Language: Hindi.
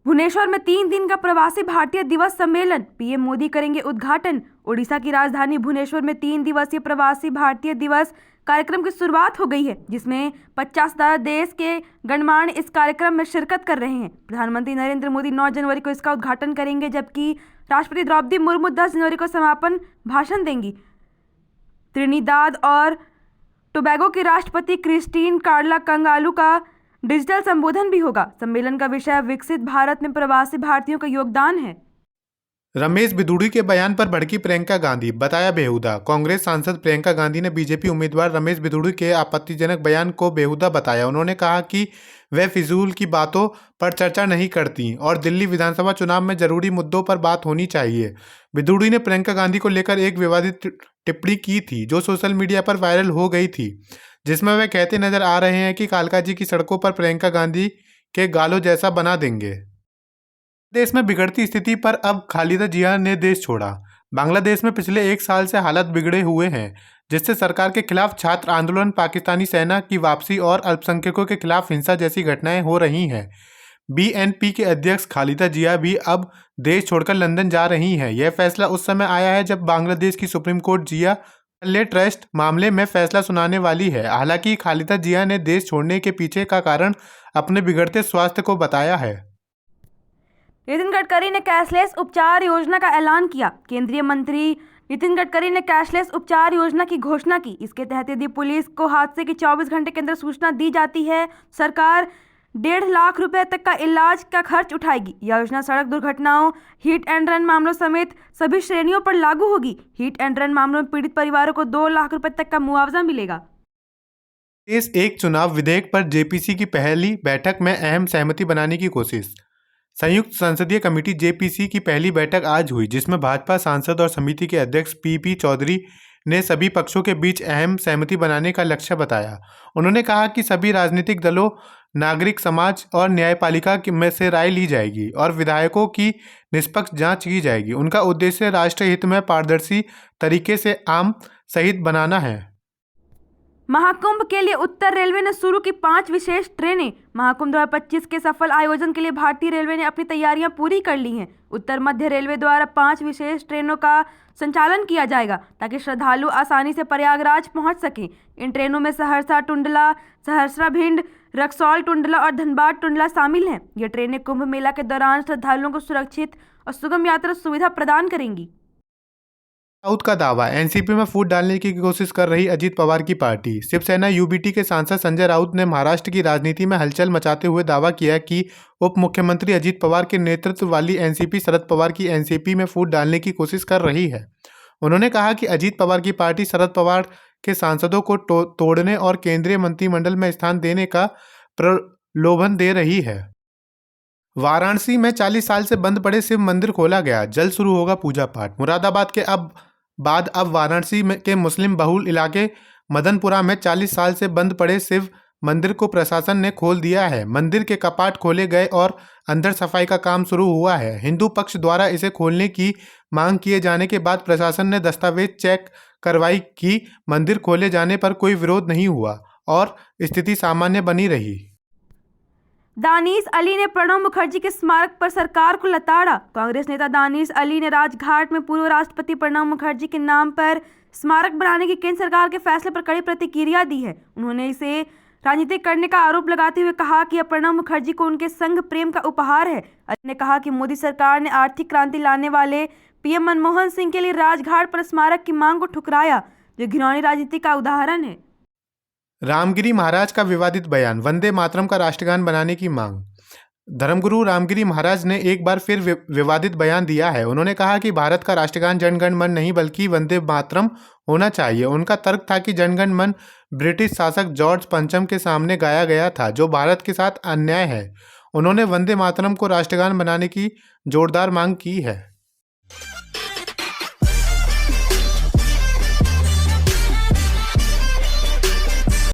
भुवनेश्वर में 3 दिन का प्रवासी भारतीय दिवस सम्मेलन, पीएम मोदी करेंगे उद्घाटन। ओडिशा की राजधानी भुवनेश्वर में 3 दिवसीय प्रवासी भारतीय दिवस कार्यक्रम की शुरुआत हो गई है, जिसमें 50 देश के गणमान्य इस कार्यक्रम में शिरकत कर रहे हैं। प्रधानमंत्री नरेंद्र मोदी 9 जनवरी को इसका उद्घाटन करेंगे, जबकि राष्ट्रपति द्रौपदी मुर्मू 10 जनवरी को समापन भाषण देंगी। त्रिनिदाद और टोबैगो की राष्ट्रपति क्रिस्टीन कार्ला कंगालू का डिजिटल संबोधन भी होगा। सम्मेलन का विषय विकसित भारत में प्रवासी भारतीयों का योगदान है। रमेश बिधूड़ी के बयान पर भड़की प्रियंका गांधी, बताया बेहुदा। कांग्रेस सांसद प्रियंका गांधी ने बीजेपी उम्मीदवार रमेश बिधूड़ी के आपत्तिजनक बयान को बेहुदा बताया। उन्होंने कहा कि वे फिजूल की बातों पर चर्चा नहीं करती और दिल्ली विधानसभा चुनाव में जरूरी मुद्दों पर बात होनी चाहिए। बिधूड़ी ने प्रियंका गांधी को लेकर एक विवादित टिप्पणी की थी, जो सोशल मीडिया पर वायरल हो गई थी, जिसमें वे कहते नजर आ रहे हैं कि कालका जी की सड़कों पर प्रियंका गांधी के गालों जैसा बना देंगे। देश में बिगड़ती स्थिति पर अब खालिदा जिया ने देश छोड़ा। बांग्लादेश में पिछले 1 साल से हालात बिगड़े हुए हैं, जिससे सरकार के खिलाफ छात्र आंदोलन, पाकिस्तानी सेना की वापसी और अल्पसंख्यकों के खिलाफ हिंसा जैसी घटनाएं हो रही हैं। बीएनपी के अध्यक्ष खालिदा जिया भी अब देश छोड़कर लंदन जा रही हैं। यह फैसला उस समय आया है जब बांग्लादेश की सुप्रीम कोर्ट जिया ले ट्रस्ट मामले में फैसला सुनाने वाली है। हालांकि खालिदा जिया ने देश छोड़ने के पीछे का कारण अपने बिगड़ते स्वास्थ्य को बताया है। नितिन गडकरी ने कैशलेस उपचार योजना का ऐलान किया। केंद्रीय मंत्री नितिन गडकरी ने कैशलेस उपचार योजना की घोषणा की। इसके तहत यदि पुलिस को हादसे की 24 घंटे के अंदर सूचना दी जाती है, सरकार 1.5 लाख रुपए तक का इलाज का खर्च उठाएगी। यह योजना सड़क दुर्घटनाओं, हिट एंड रन मामलों समेत सभी श्रेणियों पर लागू होगी। हिट एंड रन मामलों में पीड़ित परिवारों को 2 लाख रुपए तक का मुआवजा मिलेगा। इस एक चुनाव विधेयक पर जेपीसी की पहली बैठक में अहम सहमति बनाने की कोशिश। संयुक्त संसदीय कमेटी जेपीसी की पहली बैठक आज हुई, जिसमें भाजपा सांसद और समिति के अध्यक्ष पीपी चौधरी ने सभी पक्षों के बीच अहम सहमति बनाने का लक्ष्य बताया। उन्होंने कहा कि सभी राजनीतिक दलों, नागरिक समाज और न्यायपालिका में से राय ली जाएगी और विधायकों की निष्पक्ष जांच की जाएगी। उनका उद्देश्य राष्ट्र हित में पारदर्शी तरीके से आम सहित बनाना है। महाकुंभ के लिए उत्तर रेलवे ने शुरू की 5 विशेष ट्रेनें। महाकुंभ 2025 के सफल आयोजन के लिए भारतीय रेलवे ने अपनी तैयारियां पूरी कर ली हैं। उत्तर मध्य रेलवे द्वारा 5 विशेष ट्रेनों का संचालन किया जाएगा, ताकि श्रद्धालु आसानी से प्रयागराज पहुंच सकें। इन ट्रेनों में सहरसा टुंडला, सहरसा भिंड, रक्सौल टुंडला और धनबाद टुंडला शामिल हैं। ये ट्रेनें कुंभ मेला के दौरान श्रद्धालुओं को सुरक्षित और सुगम यात्रा सुविधा प्रदान करेंगी। राउत का दावा, एनसीपी में फूट डालने की कोशिश कर रही अजीत पवार की पार्टी। शिवसेना यूबीटी के सांसद संजय राउत ने महाराष्ट्र की राजनीति में हलचल मचाते हुए दावा किया कि उप मुख्यमंत्री अजीत पवार के नेतृत्व वाली एनसीपी शरद पवार की एनसीपी में फूट डालने की कोशिश कर रही है। उन्होंने कहा कि अजीत पवार की पार्टी शरद पवार के सांसदों को तोड़ने और केंद्रीय मंत्रिमंडल में स्थान देने का प्रलोभन दे रही है। वाराणसी में 40 साल से बंद पड़े शिव मंदिर खोला गया, जल्द शुरू होगा पूजा पाठ। मुरादाबाद के अब वाराणसी के मुस्लिम बहुल इलाके मदनपुरा में 40 साल से बंद पड़े शिव मंदिर को प्रशासन ने खोल दिया है। मंदिर के कपाट खोले गए और अंदर सफाई का काम शुरू हुआ है। हिंदू पक्ष द्वारा इसे खोलने की मांग किए जाने के बाद प्रशासन ने दस्तावेज चेक कार्रवाई की। मंदिर खोले जाने पर कोई विरोध नहीं हुआ और स्थिति सामान्य बनी रही। दानिश अली ने प्रणब मुखर्जी के स्मारक पर सरकार को लताड़ा। कांग्रेस नेता दानिश अली ने राजघाट में पूर्व राष्ट्रपति प्रणब मुखर्जी के नाम पर स्मारक बनाने की केंद्र सरकार के फैसले पर कड़ी प्रतिक्रिया दी है। उन्होंने इसे राजनीतिक करने का आरोप लगाते हुए कहा कि यह प्रणब मुखर्जी को उनके संघ प्रेम का उपहार है। अली ने कहा कि मोदी सरकार ने आर्थिक क्रांति लाने वाले पीएम मनमोहन सिंह के लिए राजघाट पर स्मारक की मांग को ठुकराया, जो घिनौनी राजनीति का उदाहरण है। रामगिरी महाराज का विवादित बयान, वंदे मातरम का राष्ट्रगान बनाने की मांग। धर्मगुरु रामगिरी महाराज ने एक बार फिर विवादित बयान दिया है। उन्होंने कहा कि भारत का राष्ट्रगान जनगण मन नहीं बल्कि वंदे मातरम होना चाहिए। उनका तर्क था कि जनगण मन ब्रिटिश शासक जॉर्ज पंचम के सामने गाया गया था, जो भारत के साथ अन्याय है। उन्होंने वंदे मातरम को राष्ट्रगान बनाने की जोरदार मांग की है।